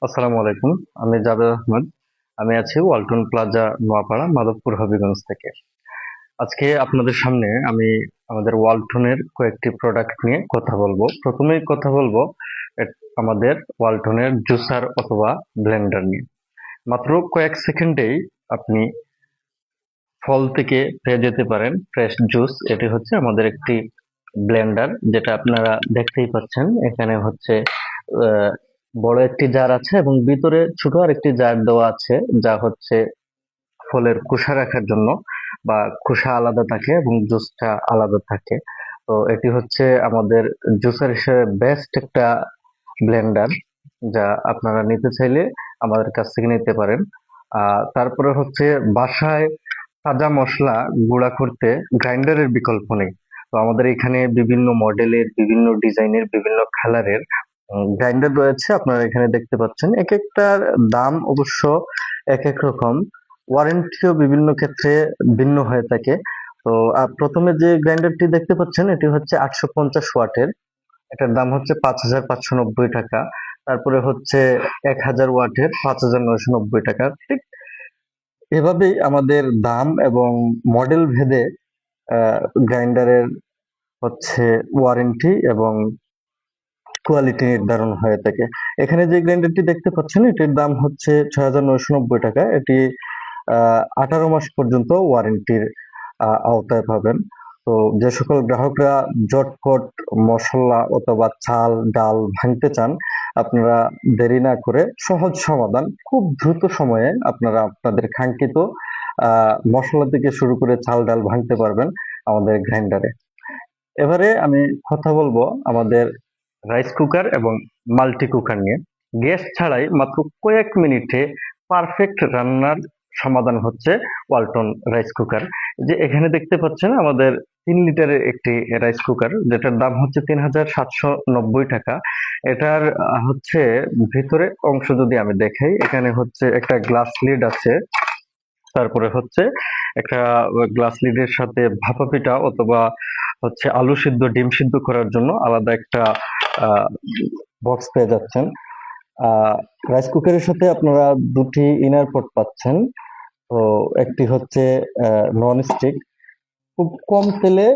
আসসালামু আলাইকুম। আমি জাবেদ আহমদ। আমি আছি ওয়ালটন প্লাজা, নোয়াপাড়া, মাধবপুর, হবিগঞ্জ থেকে। আজকে আপনাদের সামনে আমি আমাদের ওয়ালটনের কয়েকটি প্রোডাক্ট নিয়ে কথা বলবো। প্রথমেই কথা বলবো আমাদের ওয়ালটনের জুসার অথবা ব্লেন্ডার নিয়ে। মাত্র কয়েক সেকেন্ডেই আপনি ফল থেকে পেয়ে যেতে পারেন ফ্রেশ জুস। এটি হচ্ছে আমাদের একটি ব্লেন্ডার, যেটা আপনারা দেখতেই পাচ্ছেন। এখানে হচ্ছে আহ, বড় একটি জার আছে এবং ভিতরে ছোট আরেকটি জার দেওয়া আছে, যা হচ্ছে ফলের খোসা রাখার জন্য, বা খোসা আলাদা থাকে এবং জুসটা আলাদা থাকে। তো এটি হচ্ছে আমাদের জুসার হিসেবে বেস্ট একটা ব্লেন্ডার, যা আপনারা নিতে চাইলে আমাদের কাছ থেকে নিতে পারেন। তারপরে হচ্ছে বাসায় তাজা মসলা গুঁড়া করতে গ্রাইন্ডারের বিকল্প নেই। তো আমাদের এখানে বিভিন্ন মডেলের, বিভিন্ন ডিজাইনের, বিভিন্ন কালারের গ্রাইন্ডার রয়েছে। আপনারা এখানে দেখতে পাচ্ছেন, এক একটার দাম অবশ্য এক এক রকম। ওয়ারেন্টিও বিভিন্ন ক্ষেত্রে ভিন্ন হয়ে থাকে। তো প্রথমে যে গ্রাইন্ডারটি দেখতে পাচ্ছেন, এটি হচ্ছে 850 ওয়াটের। এটার দাম হচ্ছে 5,590 টাকা। তারপরে হচ্ছে 1,000 ওয়াটের 5,990 টাকা। ঠিক এভাবেই আমাদের দাম এবং মডেল ভেদে গ্রাইন্ডারের হচ্ছে ওয়ারেন্টি এবং কোয়ালিটি নির্ধারণ হয়ে থাকে। এখানে যে গ্রাইন্ডারটি দেখতে পাচ্ছেন, এটির দাম হচ্ছে 6,990 টাকা। এটি 18 মাস পর্যন্ত ওয়ারেন্টির আওতায় পাবেন। তো যে সকল গ্রাহকরা জটপট মশলা অথবা চাল ডাল ভাঙতে চান, আপনারা দেরি না করে সহজ সমাধান, খুব দ্রুত সময়ে আপনারা আপনাদের কাঙ্ক্ষিত মশলা থেকে শুরু করে চাল ডাল ভাঙতে পারবেন আমাদের গ্রাইন্ডারে। এবারে আমি কথা বলবো আমাদের রাইস কুকার এবং মাল্টি কুকার নিয়ে। গ্যাস ছাড়াই মাত্র কয়েক মিনিটে পারফেক্ট রান্নার সমাধান হচ্ছে ওয়ালটন রাইস কুকার। যে এখানে দেখতে পাচ্ছেন আমাদের 3 লিটারের একটি রাইস কুকার, যেটার দাম হচ্ছে 3,790 টাকা। এটার হচ্ছে ভিতরে অংশ যদি আমি দেখাই, এখানে হচ্ছে একটা গ্লাস লিড আছে। তারপরে হচ্ছে একটা গ্লাস লিডের সাথে ভাপা পিঠা অথবা হচ্ছে আলু সিদ্ধ, ডিম সিদ্ধ করার জন্য আলাদা একটা বক্স পেয়ে যাচ্ছেন। আহ রাইস কুকারের সাথে আপনারা দুটি ইনার পট পাচ্ছেন। তো একটি হচ্ছে নন স্টিক, খুব কম তেলে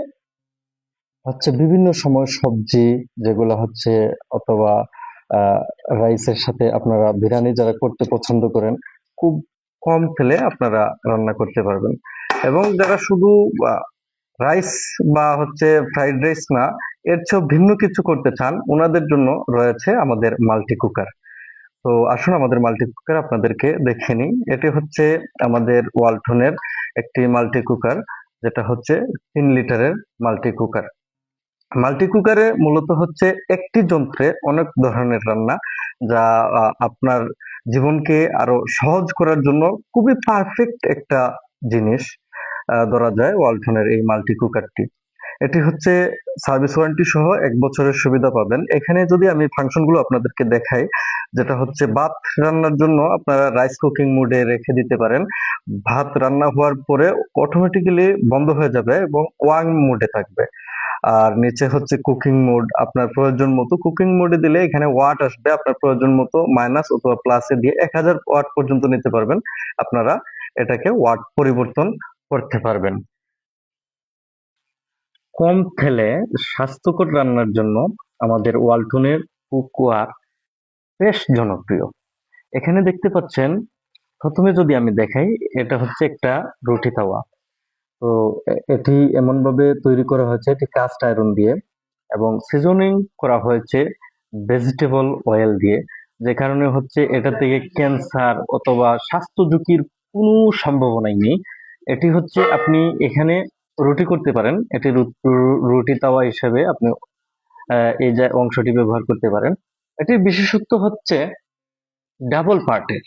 হচ্ছে বিভিন্ন সময় সবজি যেগুলো হচ্ছে, অথবা রাইসের সাথে আপনারা বিরিয়ানি যারা করতে পছন্দ করেন, খুব কম তেলে আপনারা রান্না করতে পারবেন। এবং যারা শুধু রাইস বা হচ্ছে ফ্রাইড রাইস না, এর চেয়েও ভিন্ন কিছু করতে চান, ওনাদের জন্য রয়েছে আমাদের মাল্টি কুকার। তো আসুন আমাদের মাল্টি কুকার আপনাদেরকে দেখে নিই। এটি হচ্ছে আমাদের ওয়ালটনের একটি মাল্টি কুকার, যেটা হচ্ছে 3 লিটারের মাল্টি কুকার। মাল্টি কুকারে মূলত হচ্ছে একটি যন্ত্রে অনেক ধরনের রান্না, যা আপনার জীবনকে আরো সহজ করার জন্য খুবই পারফেক্ট একটা জিনিস ধরা যায় ওয়ালটনের এই মাল্টি কুকারটি। এটি হচ্ছে সার্ভিস ওয়ারেন্টি সহ 1 বছরের সুবিধা পাবেন। এখানে যদি আমি ফাংশন গুলো আপনাদেরকে দেখাই, যেটা হচ্ছে ভাত রান্নার জন্য আপনারা রাইস কুকিং মোডে রেখে দিতে পারেন। ভাত রান্না হওয়ার পরে অটোমেটিক্যালি বন্ধ হয়ে যাবে এবং ওয়াং মোডে থাকবে। আর নিচে হচ্ছে কুকিং মোড, আপনার প্রয়োজন মতো কুকিং মোডে দিলে এখানে ওয়াট আসবে, আপনার প্রয়োজন মতো মাইনাস অথবা প্লাসে দিয়ে 1,000 ওয়াট পর্যন্ত নিতে পারবেন। আপনারা এটাকে ওয়াট পরিবর্তন করতে পারবেন। কম তেলে স্বাস্থ্যকর রান্নার জন্য আমাদের ওয়ালটনের কুকওয়ার বেশ জনপ্রিয়। এখানে দেখতে পাচ্ছেন, প্রথমে যদি আমি দেখাই, এটা হচ্ছে একটা রুটি তাওয়া। তো এটি এমন ভাবে তৈরি করা হয়েছে, এটি কাস্ট আয়রন দিয়ে, এবং সিজনিং করা হয়েছে ভেজিটেবল অয়েল দিয়ে। যে কারণে হচ্ছে এটা থেকে ক্যান্সার অথবা স্বাস্থ্য ঝুঁকির কোনো সম্ভাবনাই নেই। এটি হচ্ছে আপনি এখানে রুটি করতে পারেন, এটি রুটি তাওয়া হিসেবে আপনি এই যে অংশটি ব্যবহার করতে পারেন। এটির বিশেষত্ব হচ্ছে ডাবল পার্টের,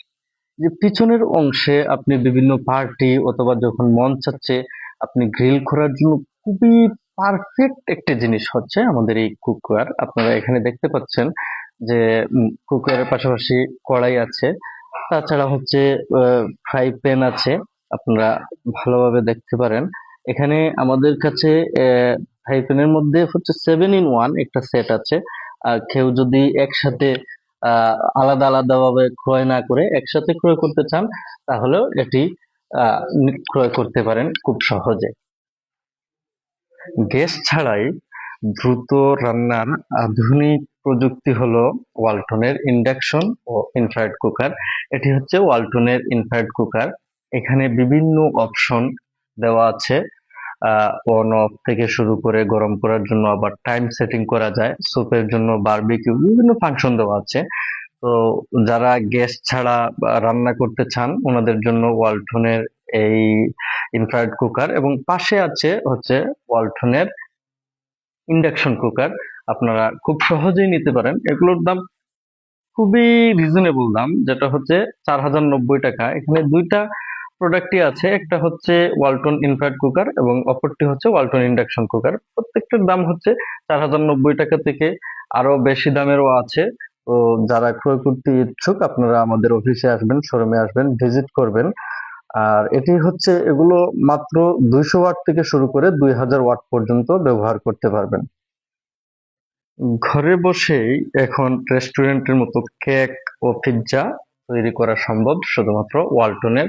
যে পিছনের অংশে আপনি বিভিন্ন পার্টি অথবা যখন মন চাচ্ছে আপনি গ্রিল করার জন্য খুবই পারফেক্ট একটা জিনিস হচ্ছে আমাদের এই কুকওয়্যার। আপনারা এখানে দেখতে পাচ্ছেন যে কুকওয়্যারের পাশাপাশি কড়াই আছে, তাছাড়া হচ্ছে ফ্রাই প্যান আছে। আপনারা ভালোভাবে দেখতে পারেন, এখানে আমাদের কাছে ফ্রাই প্যানের মধ্যে হচ্ছে 7 in 1 একটা সেট আছে। আর কেউ যদি একসাথে আলাদা আলাদা ভাবে ক্রয় না করে একসাথে ক্রয় করতে চান, তাহলেও এটি ক্রয় করতে পারেন খুব সহজে। গ্যাস ছাড়াই দ্রুত রান্নার আধুনিক প্রযুক্তি হলো ওয়ালটনের ইন্ডাকশন ও ইনফ্রারেড কুকার। এটি হচ্ছে ওয়ালটনের ইনফ্রারেড কুকার। এখানে বিভিন্ন অপশন দেওয়া আছে, অন অফ থেকে শুরু করে গরম করার জন্য আবার টাইম সেটিং করা যায়, স্যুপের জন্য বারবিকিউ, বিভিন্ন ফাংশন দেওয়া আছে। তো যারা গ্যাস ছাড়া রান্না করতে চান ওনাদের জন্য ওয়ালটনের এই ইনফ্রারেড কুকার, এবং পাশে আছে হচ্ছে ওয়ালটনের ইন্ডাকশন কুকার। আপনারা খুব সহজেই নিতে পারেন। এগুলোর দাম খুবই রিজনেবল দাম, যেটা হচ্ছে 4090 টাকা। এখানে দুইটা প্রোডাক্টই আছে, একটা হচ্ছে ওয়ালটন ইনফ্রারেড কুকার এবং অপরটি হচ্ছে ওয়ালটন ইন্ডাকশন কুকার। প্রত্যেকটার দাম হচ্ছে 4090 টাকা থেকে আরো বেশি দামেরও আছে। তো যারা ক্রয় করতে ইচ্ছুক আপনারা আমাদের অফিসে আসবেন, শোরুমে আসবেন, ভিজিট করবেন। আর এটি হচ্ছে এগুলো মাত্র 200 ওয়াট থেকে শুরু করে 2000 ওয়াট পর্যন্ত ব্যবহার করতে পারবেন। ঘরে বসেই এখন রেস্টুরেন্টের মতো কেক ও পিৎজা তৈরি করা সম্ভব শুধুমাত্র ওয়ালটনের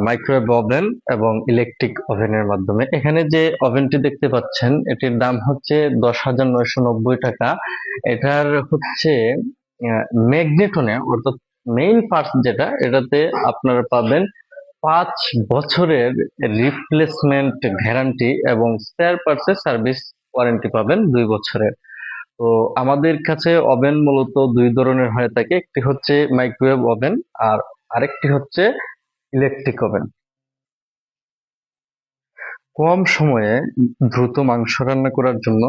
মাইক্রোওয়েভ ওভেন এবং ইলেকট্রিক ওভেনের মাধ্যমে। এখানে যে ওভেনটি দেখতে পাচ্ছেন এটির দাম হচ্ছে 10,990 টাকা। এটার হচ্ছে ম্যাগনেটনে, অর্থাৎ মেইন পার্টস যেটা, এটাতে আপনারা পাবেন 5 বছরের রিপ্লেসমেন্ট গ্যারান্টি এবং স্পেয়ার পার্টসের সার্ভিস ওয়ারেন্টি পাবেন 2 বছরের। তো আমাদের কাছে ওভেন মূলত দুই ধরনের হয়ে থাকে, একটি হচ্ছে মাইক্রোওয়েভ ওভেন আর আরেকটি হচ্ছে ইলেকট্রিক ওভেন। কম সময়ে দ্রুত মাংস রান্না করার জন্য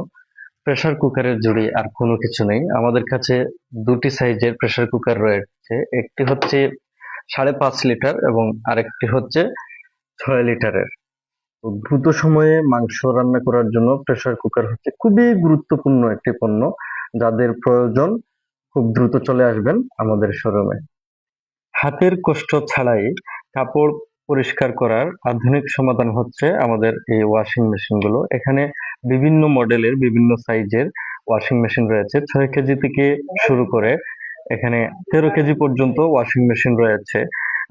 প্রেসার কুকারের জুড়ি আর কোনো কিছু নেই। আমাদের কাছে দুটি সাইজের প্রেসার কুকার রয়েছে, একটি হচ্ছে 5.5 লিটার এবং আরেকটি হচ্ছে 6 লিটারের। তো দ্রুত সময়ে মাংস রান্না করার জন্য প্রেসার কুকার হচ্ছে খুবই গুরুত্বপূর্ণ একটি পণ্য। যাদের প্রয়োজন খুব দ্রুত চলে আসবেন আমাদের শোরুমে। হাতের কষ্ট ছাড়াই কাপড় পরিষ্কার করার আধুনিক সমাধান হচ্ছে আমাদের এই ওয়াশিং মেশিনগুলো। এখানে বিভিন্ন মডেলের বিভিন্ন সাইজের ওয়াশিং মেশিন রয়েছে, 6 কেজি থেকে শুরু করে এখানে 13 কেজি পর্যন্ত ওয়াশিং মেশিন রয়েছে।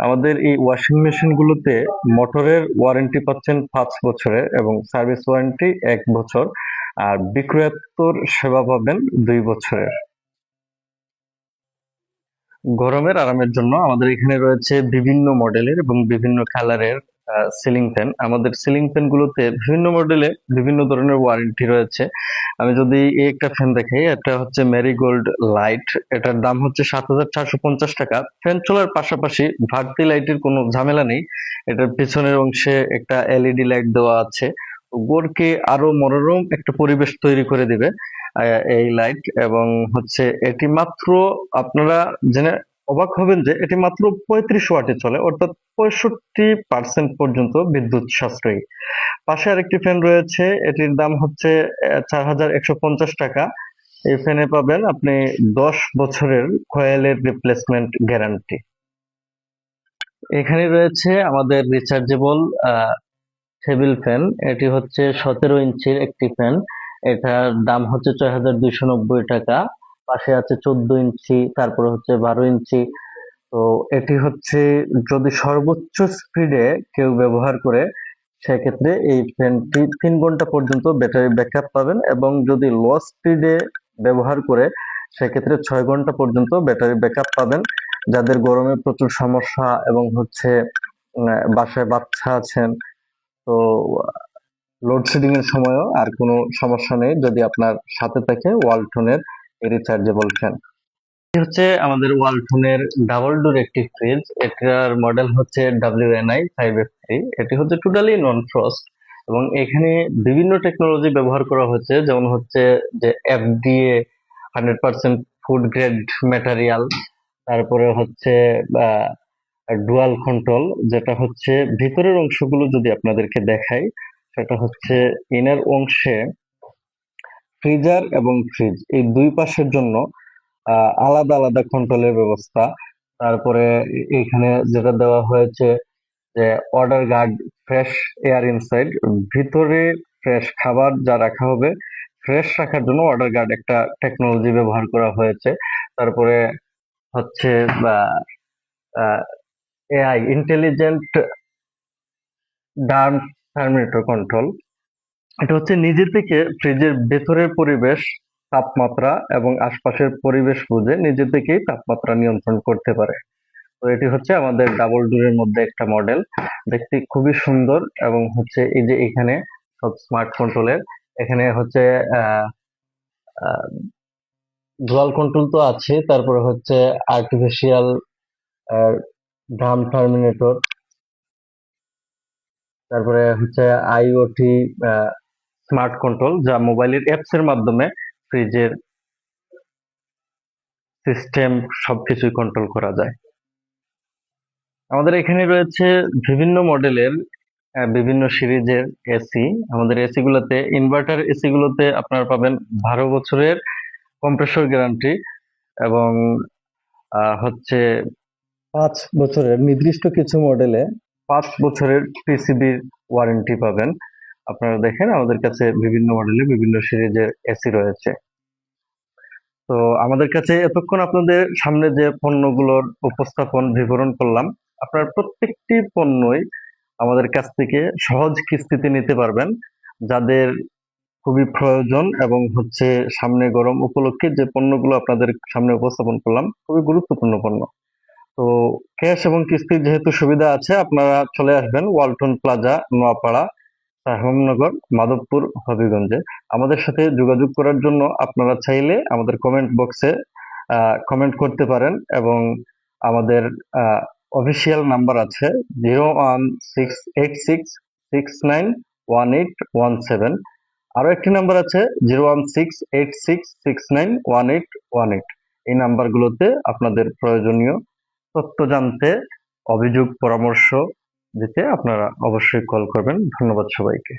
আমাদের এই ওয়াশিং মেশিনগুলোতে মোটরের ওয়ারেন্টি পাচ্ছেন 5 বছরের এবং সার্ভিস ওয়ারেন্টি 1 বছর, আর বিক্রয়োত্তর সেবা পাবেন 2 বছরের। গরমের আরামের জন্য আমাদের এখানে রয়েছে বিভিন্ন মডেলের এবং বিভিন্ন কালারের সিলিং ফ্যান। আমাদের সিলিং ফ্যান গুলোতে বিভিন্ন মডেলে বিভিন্ন ধরনের ওয়ারেন্টি রয়েছে। আমি যদি এই একটা ফ্যান দেখাই, এটা হচ্ছে ম্যারিগোল্ড লাইট। এটার দাম হচ্ছে 7,450 টাকা। ফ্যান চলার পাশাপাশি ভাড়তি লাইটের কোনো ঝামেলা নেই। এটার পিছনের অংশে একটা এলইডি লাইট দেওয়া আছে, ঘরকে আরো মনোরম একটা পরিবেশ তৈরি করে দিবে এই লাইট। এবং হচ্ছে এটি মাত্র, আপনারা জেনে অবাক হবেন যে এটি মাত্র 35 ওয়াটে চলে, অর্থাৎ 65% পর্যন্ত বিদ্যুৎ সাশ্রয়ী। পাশে আরেকটি ফ্যান রয়েছে, এটির দাম হচ্ছে 4,150 টাকা। এই ফ্যানে পাবেন আপনি 10 বছরের কয়েলের রিপ্লেসমেন্ট গ্যারান্টি। এখানে রয়েছে আমাদের রিচার্জেবল টেবিল ফ্যান। এটি হচ্ছে 17 ইঞ্চির একটি ফ্যান। এটার দাম হচ্ছে 6,290 টাকা। পাশে আছে 14 ইঞ্চি, তারপরে হচ্ছে 12 ইঞ্চি। তো এটি হচ্ছে যদি সর্বোচ্চ স্পিডে কেউ ব্যবহার করে সেক্ষেত্রে এই ফ্যানটি 3 ঘন্টা পর্যন্ত ব্যাটারি ব্যাকআপ পাবেন, এবং যদি লো স্পিডে ব্যবহার করে সেক্ষেত্রে 6 ঘন্টা পর্যন্ত ব্যাটারি ব্যাকআপ পাবেন। যাদের গরমে প্রচুর সমস্যা এবং হচ্ছে বাসায় বাচ্চা আছেন, তো লোডশেডিং এর সময়ও আর কোনো সমস্যা নেই যদি আপনার সাথে থাকে ওয়ালটনের রিচার্জেবল ফ্যান। এটি হচ্ছে আমাদের ওয়ালটনের ডাবল ডোর একটি ফ্রিজ। এটার মডেল হচ্ছে WNI 5F3। এটি হচ্ছে টোটালি নন ফ্রস্ট এবং এখানে বিভিন্ন টেকনোলজি ব্যবহার করা হয়েছে, যেমন হচ্ছে যে FDA 100% ফুড গ্রেড ম্যাটেরিয়াল, তারপরে হচ্ছে ডুয়াল কন্ট্রোল, যেটা হচ্ছে ভিতরের অংশগুলো যদি আপনাদেরকে দেখাই, সেটা হচ্ছে ইনার অংশে ফ্রিজার এবং ফ্রিজ এই দুই পাশের জন্য আলাদা আলাদা কন্ট্রোলের ব্যবস্থা। তারপরে এখানে যেটা দেওয়া হয়েছে যে order guard, fresh air inside, ভিতরে ফ্রেশ খাবার যা রাখা হবে ফ্রেশ রাখার জন্য অর্ডার গার্ড একটা টেকনোলজি ব্যবহার করা হয়েছে। তারপরে হচ্ছে এআই ইন্টেলিজেন্ট ডার্ম থার্মোমিটার কন্ট্রোল। এটা হচ্ছে নিজে থেকে ফ্রিজের ভেতরের পরিবেশ, তাপমাত্রা এবং আশপাশের পরিবেশ বুঝে নিজে থেকেই তাপমাত্রা নিয়ন্ত্রণ করতে পারে। তো এটি হচ্ছে আমাদের ডাবল ডোরের মধ্যে একটা মডেল, দেখতে খুবই সুন্দর। এবং হচ্ছে এই যে এখানে সব স্মার্ট কন্ট্রোলের, এখানে হচ্ছে ডুয়াল কন্ট্রোল তো আছে, তারপরে হচ্ছে আর্টিফিশিয়াল ড্রাম টার্মিনেটর, তারপরে হচ্ছে আইওটি স্মার্ট কন্ট্রোল, যা মোবাইলের অ্যাপস এর মাধ্যমে ফ্রিজের সিস্টেম সবকিছুই কন্ট্রোল করা যায়। আমাদের এখানে রয়েছে বিভিন্ন মডেলের বিভিন্ন সিরিজের এসি। আমাদের এসি গুলোতে, ইনভার্টার এসি গুলোতে আপনারা পাবেন 12 বছরের কম্প্রেসর গ্যারান্টি এবং হচ্ছে 5 বছরের, নির্দিষ্ট কিছু মডেলে 5 বছরের পিসিবির ওয়ারেন্টি পাবেন। আপনারা দেখেন আমাদের কাছে বিভিন্ন মডেলে বিভিন্ন সিরিজের এসি রয়েছে। তো আমাদের কাছে এতক্ষণ আপনাদের সামনে যে পণ্যগুলোর উপস্থাপন বিবরণ করলাম, আপনার প্রত্যেকটি পণ্যই আমাদের কাছ থেকে সহজ কিস্তিতে নিতে পারবেন। যাদের খুবই প্রয়োজন এবং হচ্ছে সামনে গরম উপলক্ষে যে পণ্যগুলো আপনাদের সামনে উপস্থাপন করলাম, খুবই গুরুত্বপূর্ণ পণ্য। তো ক্যাশ এবং কিস্তির যেহেতু সুবিধা আছে, আপনারা চলে আসবেন ওয়ালটন প্লাজা, নোয়াপাড়া, হেমনগর, মাধবপুর, হবিগঞ্জে। আমাদের সাথে যোগাযোগ করার জন্য আপনারা চাইলে আমাদের কমেন্ট বক্সে কমেন্ট করতে পারেন এবং আমাদের অফিসিয়াল নাম্বার আছে 016866691817। আরো একটি নাম্বার আছে 016866691818। এই নাম্বারগুলোতে আপনাদের প্রয়োজনীয় তথ্য জানতে, অভিযোগ, পরামর্শ দিতে আপনারা অবশ্যই কল করবেন। ধন্যবাদ সবাইকে।